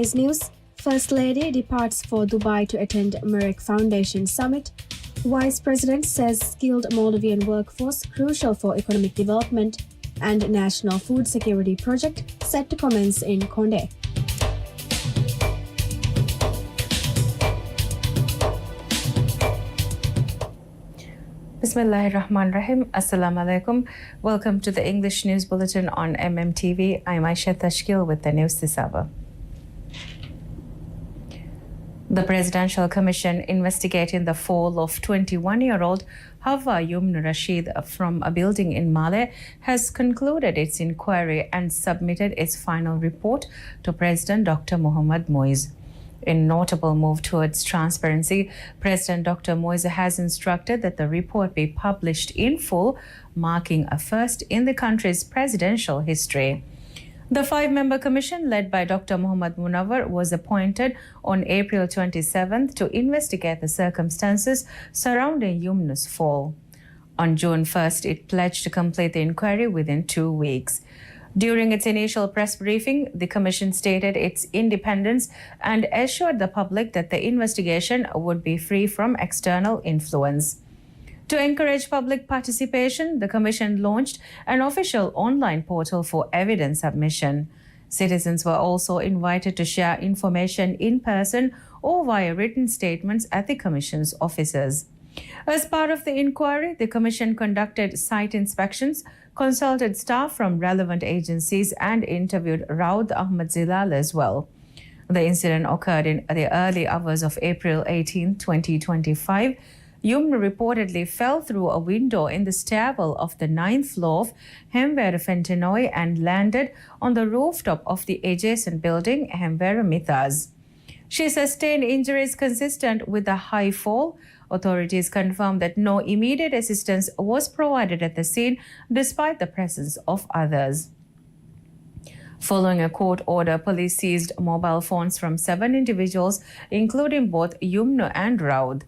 today's news, First Lady departs for Dubai to attend Merck Foundation Summit. Vice President says skilled Moldovan workforce crucial for economic development, and National Food Security Project set to commence in Conde. Bismillahirrahmanirrahim. Assalamu alaikum. Welcome to the English News Bulletin on MMTV. I'm Aisha Tashkil with the news this hour. The Presidential Commission investigating the fall of 21-year-old Hawa Yumna Rashid from a building in Male has concluded its inquiry and submitted its final report to President Dr. Mohamed Moise. In notable move towards transparency, President Dr. Moise has instructed that the report be published in full, marking a first in the country's presidential history. The five-member commission led by Dr. Mohamed Munawar was appointed on April 27th to investigate the circumstances surrounding Yumna's fall. On June 1st, it pledged to complete the inquiry within 2 weeks. During its initial press briefing, the Commission stated its independence and assured the public that the investigation would be free from external influence. To encourage public participation, the Commission launched an official online portal for evidence submission. Citizens were also invited to share information in person or via written statements at the Commission's offices. As part of the inquiry, the Commission conducted site inspections, consulted staff from relevant agencies, and interviewed Raud Ahmed Zilal as well. The incident occurred in the early hours of April 18, 2025. Yumna reportedly fell through a window in the stairwell of the 9th floor of Hemvera Fentinoi and landed on the rooftop of the adjacent building, Hemvera Mithas. She sustained injuries consistent with the high fall. Authorities confirmed that no immediate assistance was provided at the scene despite the presence of others. Following a court order, police seized mobile phones from 7 individuals, including both Yumna and Raud.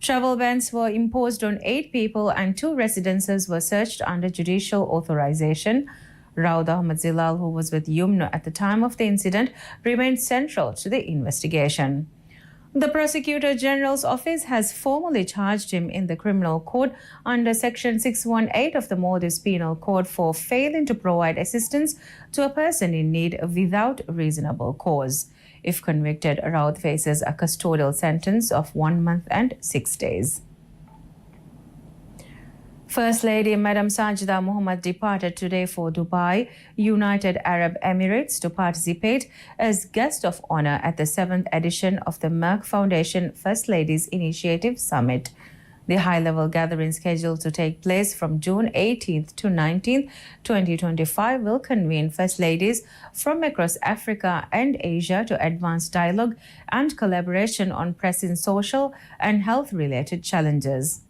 Travel bans were imposed on 8 people and 2 residences were searched under judicial authorization. Raud Ahmed Zilal, who was with Yumna at the time of the incident, remained central to the investigation. The Prosecutor General's office has formally charged him in the criminal court under Section 618 of the Maldives Penal Code for failing to provide assistance to a person in need without reasonable cause. If convicted, Raud faces a custodial sentence of 1 month and 6 days. First Lady Madam Sajida Mohammed departed today for Dubai, United Arab Emirates, to participate as guest of honor at the 7th edition of the Merck Foundation First Ladies Initiative Summit. The high-level gathering scheduled to take place from June 18th to 19th, 2025 will convene First Ladies from across Africa and Asia to advance dialogue and collaboration on pressing social and health-related challenges.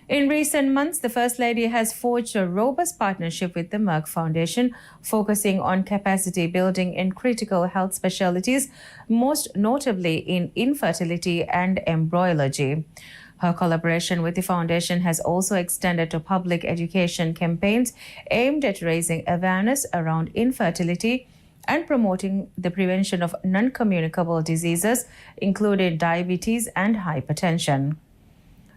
In recent months, the First Lady has forged a robust partnership with the Merck Foundation, focusing on capacity building in critical health specialties, most notably in infertility and embryology. Her collaboration with the foundation has also extended to public education campaigns aimed at raising awareness around infertility and promoting the prevention of non-communicable diseases, including diabetes and hypertension.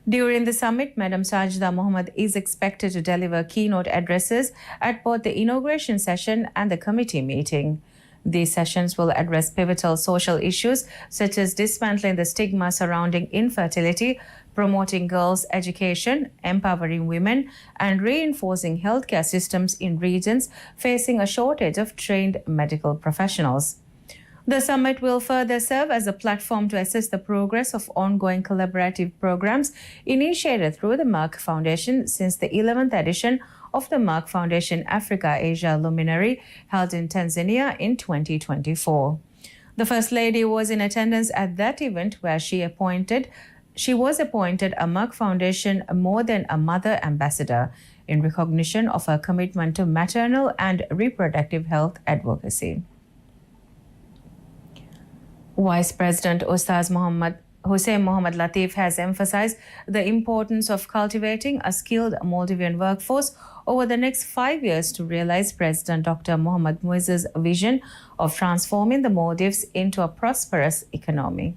During the summit, Madam Sajida Mohammed is expected to deliver keynote addresses at both the inauguration session and the committee meeting. These sessions will address pivotal social issues such as dismantling the stigma surrounding infertility, promoting girls' education, empowering women, and reinforcing healthcare systems in regions facing a shortage of trained medical professionals. The summit will further serve as a platform to assess the progress of ongoing collaborative programs initiated through the Merck Foundation since the 11th edition of the Merck Foundation Africa-Asia Luminary held in Tanzania in 2024. The First Lady was in attendance at that event where she was appointed a Merck Foundation More Than a Mother Ambassador in recognition of her commitment to maternal and reproductive health advocacy. Vice President Ustaz Muhammad Hussein Mohammad Latif has emphasized the importance of cultivating a skilled Maldivian workforce over the next 5 years to realize President Dr. Mohamed Muiz's vision of transforming the Maldives into a prosperous economy.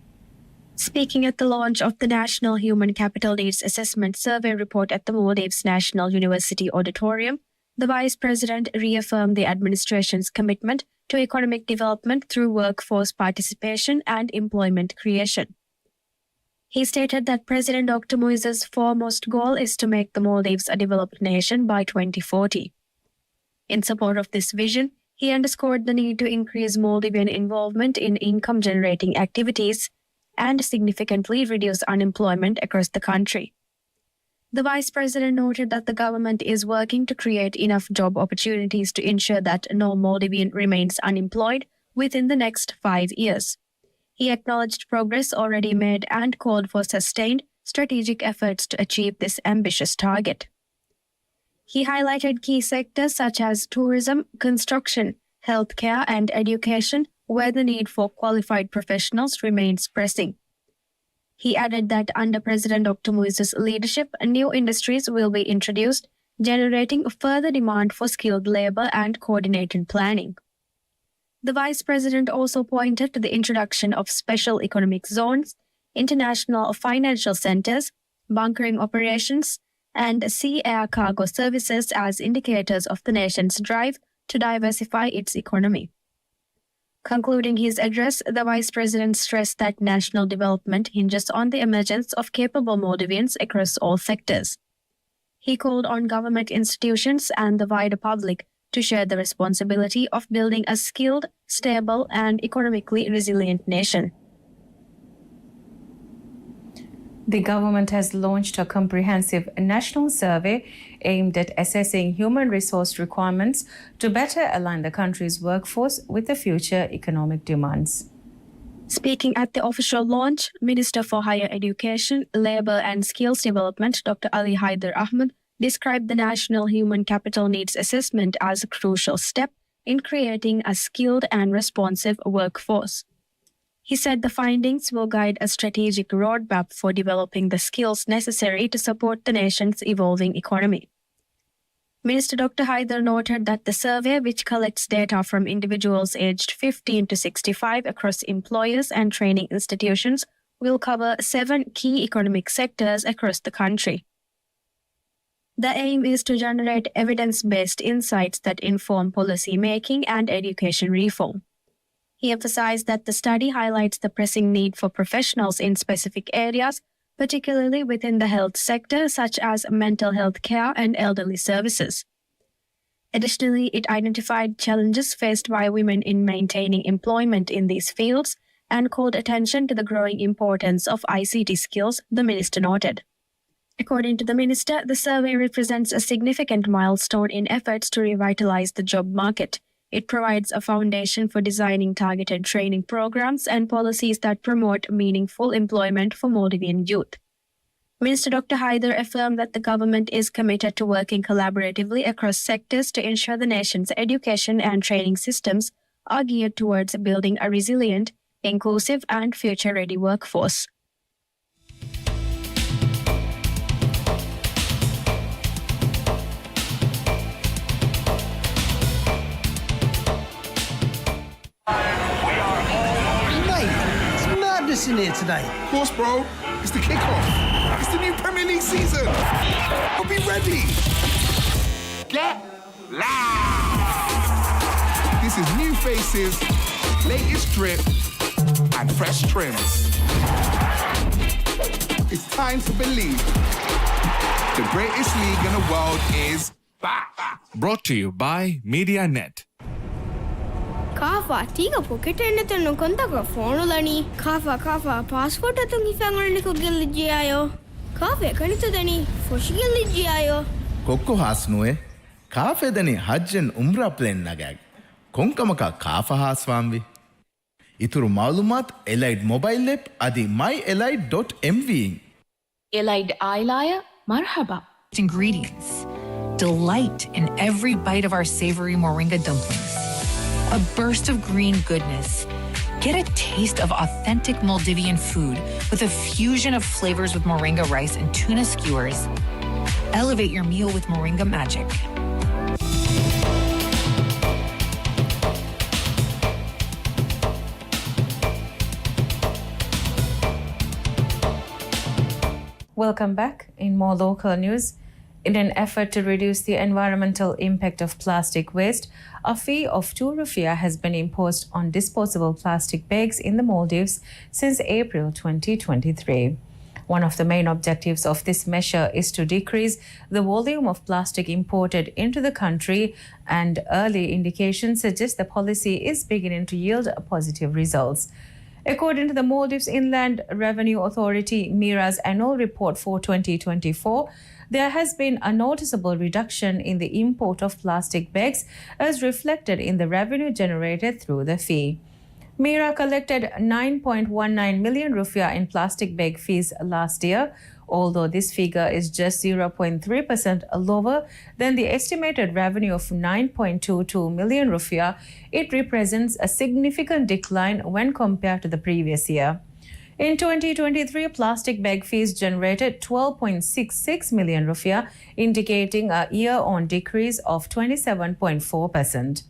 Speaking at the launch of the National Human Capital Needs Assessment Survey report at the Maldives National University Auditorium, the Vice President reaffirmed the administration's commitment to economic development through workforce participation and employment creation. He stated that President Dr. Muiz's foremost goal is to make the Maldives a developed nation by 2040. In support of this vision, he underscored the need to increase Maldivian involvement in income-generating activities and significantly reduce unemployment across the country. The Vice President noted that the government is working to create enough job opportunities to ensure that no Maldivian remains unemployed within the next 5 years. He acknowledged progress already made and called for sustained strategic efforts to achieve this ambitious target. He highlighted key sectors such as tourism, construction, healthcare, and education, where the need for qualified professionals remains pressing. He added that under President Dr. Muiz's leadership, new industries will be introduced, generating further demand for skilled labor and coordinated planning. The Vice President also pointed to the introduction of special economic zones, international financial centers, bunkering operations, and sea-air cargo services as indicators of the nation's drive to diversify its economy. Concluding his address, the Vice President stressed that national development hinges on the emergence of capable Maldivians across all sectors. He called on government institutions and the wider public to share the responsibility of building a skilled, stable, and economically resilient nation. The government has launched a comprehensive national survey aimed at assessing human resource requirements to better align the country's workforce with the future economic demands. Speaking at the official launch, Minister for Higher Education, Labour and Skills Development Dr. Ali Haider Ahmed described the National Human Capital Needs Assessment as a crucial step in creating a skilled and responsive workforce. He said the findings will guide a strategic roadmap for developing the skills necessary to support the nation's evolving economy. Minister Dr. Haider noted that the survey, which collects data from individuals aged 15 to 65 across employers and training institutions, will cover 7 key economic sectors across the country. The aim is to generate evidence-based insights that inform policy making and education reform. He emphasized that the study highlights the pressing need for professionals in specific areas, particularly within the health sector, such as mental health care and elderly services. Additionally, it identified challenges faced by women in maintaining employment in these fields and called attention to the growing importance of ICT skills, the minister noted. According to the minister, the survey represents a significant milestone in efforts to revitalize the job market. It provides a foundation for designing targeted training programs and policies that promote meaningful employment for Maldivian youth. Minister Dr. Haider affirmed that the government is committed to working collaboratively across sectors to ensure the nation's education and training systems are geared towards building a resilient, inclusive, and future-ready workforce. In here today. Of course, bro. It's the kickoff. It's the new Premier League season. I'll be ready. Get loud. This is new faces, latest drip, and fresh trims. It's time to believe. The greatest league in the world is back. Brought to you by MediaNet. Kafa, tiga pocket and the Nukontaga Fonolani, Kafa, passport at the family Gilligiayo. Kafe, Kanitani, for Shigilligiayo. Kokko Hasnue, Kafe Dani Hajjan Umbra Plain Nagag, Konkamaka Kafa Haswambi. Ituru Malumat, Elite Mobile App, Adi myelite.mv. Elite Eyelaya, Marhaba. Ingredients. Delight in every bite of our savory moringa dumplings. A burst of green goodness, Get a taste of authentic Maldivian food with a fusion of flavors with moringa rice and tuna skewers. Elevate your meal with moringa magic. Welcome back. In more local news, in an effort to reduce the environmental impact of plastic waste, a fee of 2 rupiah has been imposed on disposable plastic bags in the Maldives since April 2023. One of the main objectives of this measure is to decrease the volume of plastic imported into the country, and early indications suggest the policy is beginning to yield positive results. According to the Maldives Inland Revenue Authority, MIRA's annual report for 2024, there has been a noticeable reduction in the import of plastic bags as reflected in the revenue generated through the fee. MIRA collected 9.19 million rupiah in plastic bag fees last year, although this figure is just 0.3% lower than the estimated revenue of 9.22 million rupiah. It represents a significant decline when compared to the previous year. In 2023, plastic bag fees generated 12.66 million rupiah, indicating a year-on decrease of 27.4%.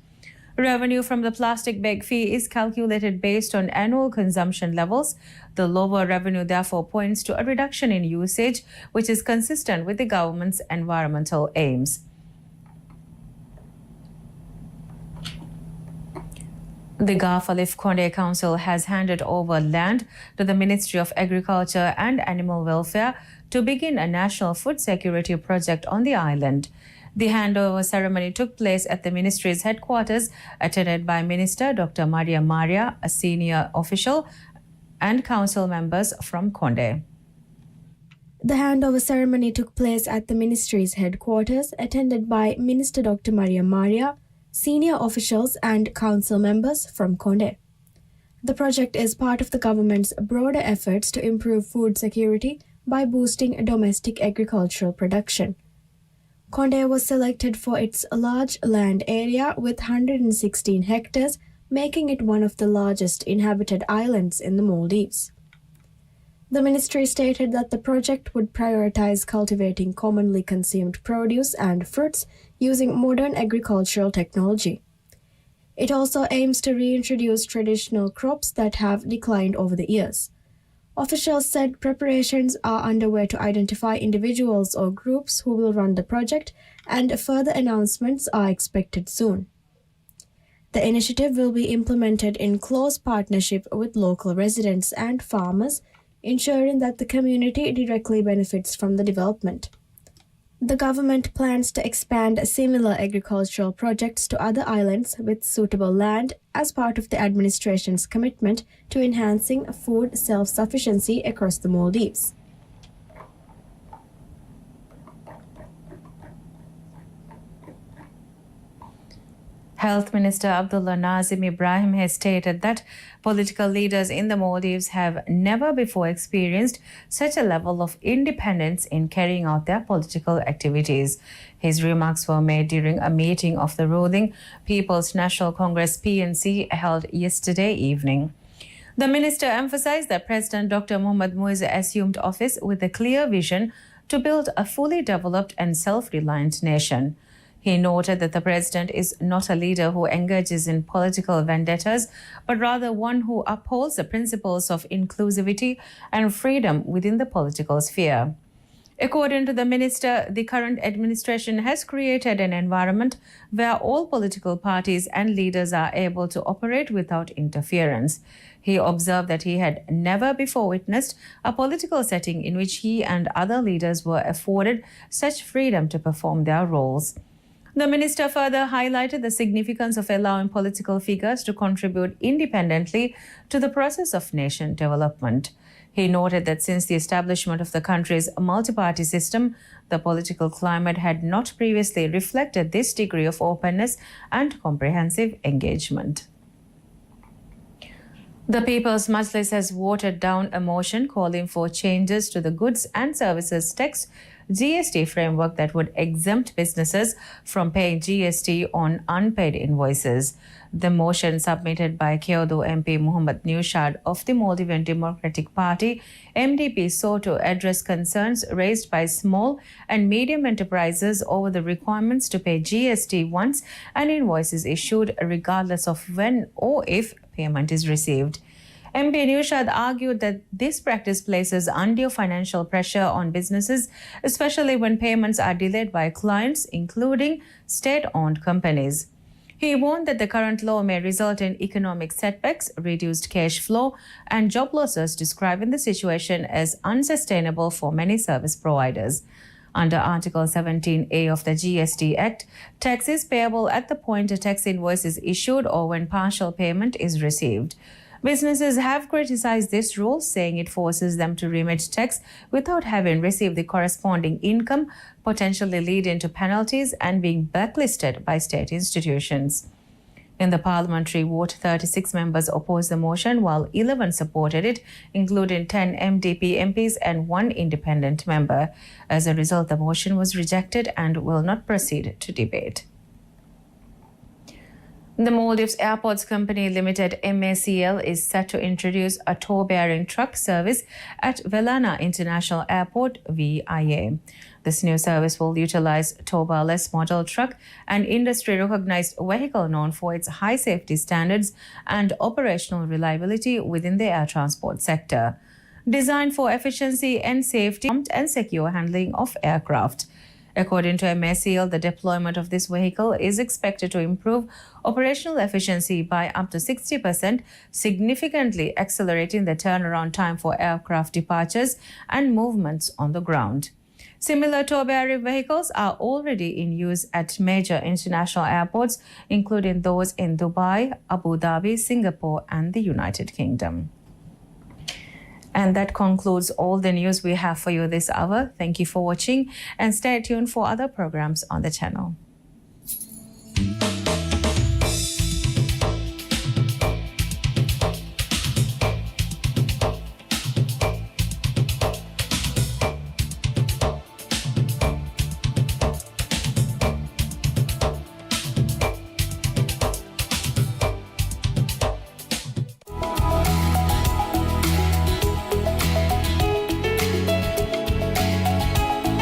Revenue from the plastic bag fee is calculated based on annual consumption levels. The lower revenue therefore points to a reduction in usage, which is consistent with the government's environmental aims. The Garfalif Konde Council has handed over land to the Ministry of Agriculture and Animal Welfare to begin a national food security project on the island. The handover ceremony took place at the ministry's headquarters, attended by Minister Dr. Maria Maria, a senior official, and council members from Konde. The handover ceremony took place at the ministry's headquarters, attended by Minister Dr. Maria Maria, senior officials and council members from Konde. The project is part of the government's broader efforts to improve food security by boosting domestic agricultural production. Konde was selected for its large land area with 116 hectares, making it one of the largest inhabited islands in the Maldives. The ministry stated that the project would prioritize cultivating commonly consumed produce and fruits using modern agricultural technology. It also aims to reintroduce traditional crops that have declined over the years. Officials said preparations are underway to identify individuals or groups who will run the project, and further announcements are expected soon. The initiative will be implemented in close partnership with local residents and farmers, ensuring that the community directly benefits from the development. The government plans to expand similar agricultural projects to other islands with suitable land as part of the administration's commitment to enhancing food self-sufficiency across the Maldives. Health Minister Abdullah Nazim Ibrahim has stated that political leaders in the Maldives have never before experienced such a level of independence in carrying out their political activities. His remarks were made during a meeting of the ruling People's National Congress PNC held yesterday evening. The minister emphasized that President Dr. Mohamed Muiz assumed office with a clear vision to build a fully developed and self-reliant nation. He noted that the president is not a leader who engages in political vendettas, but rather one who upholds the principles of inclusivity and freedom within the political sphere. According to the minister, the current administration has created an environment where all political parties and leaders are able to operate without interference. He observed that he had never before witnessed a political setting in which he and other leaders were afforded such freedom to perform their roles. The minister further highlighted the significance of allowing political figures to contribute independently to the process of nation development. He noted that since the establishment of the country's multi-party system, the political climate had not previously reflected this degree of openness and comprehensive engagement. The People's Majlis has watered down a motion calling for changes to the Goods and Services Tax GST framework that would exempt businesses from paying GST on unpaid invoices. The motion submitted by Kyodo MP Muhammad Newshad of the Maldivian Democratic Party, MDP, sought to address concerns raised by small and medium enterprises over the requirements to pay GST once an invoice is issued, regardless of when or if payment is received. MP Newshad argued that this practice places undue financial pressure on businesses, especially when payments are delayed by clients, including state-owned companies. He warned that the current law may result in economic setbacks, reduced cash flow, and job losses, describing the situation as unsustainable for many service providers. Under Article 17A of the GST Act, tax is payable at the point a tax invoice is issued or when partial payment is received. Businesses have criticized this rule, saying it forces them to remit tax without having received the corresponding income, potentially leading to penalties and being blacklisted by state institutions. In the parliamentary vote, 36 members opposed the motion, while 11 supported it, including 10 MDP MPs and 1 independent member. As a result, the motion was rejected and will not proceed to debate. The Maldives Airports Company Limited MACL is set to introduce a tow-bearing truck service at Velana International Airport, VIA. This new service will utilize tow-barless model truck, an industry-recognized vehicle known for its high safety standards and operational reliability within the air transport sector. Designed for efficiency and safety and secure handling of aircraft. According to MACL, the deployment of this vehicle is expected to improve operational efficiency by up to 60%, significantly accelerating the turnaround time for aircraft departures and movements on the ground. Similar tow-bearing vehicles are already in use at major international airports, including those in Dubai, Abu Dhabi, Singapore, and the United Kingdom. And that concludes all the news we have for you this hour. Thank you for watching and stay tuned for other programs on the channel.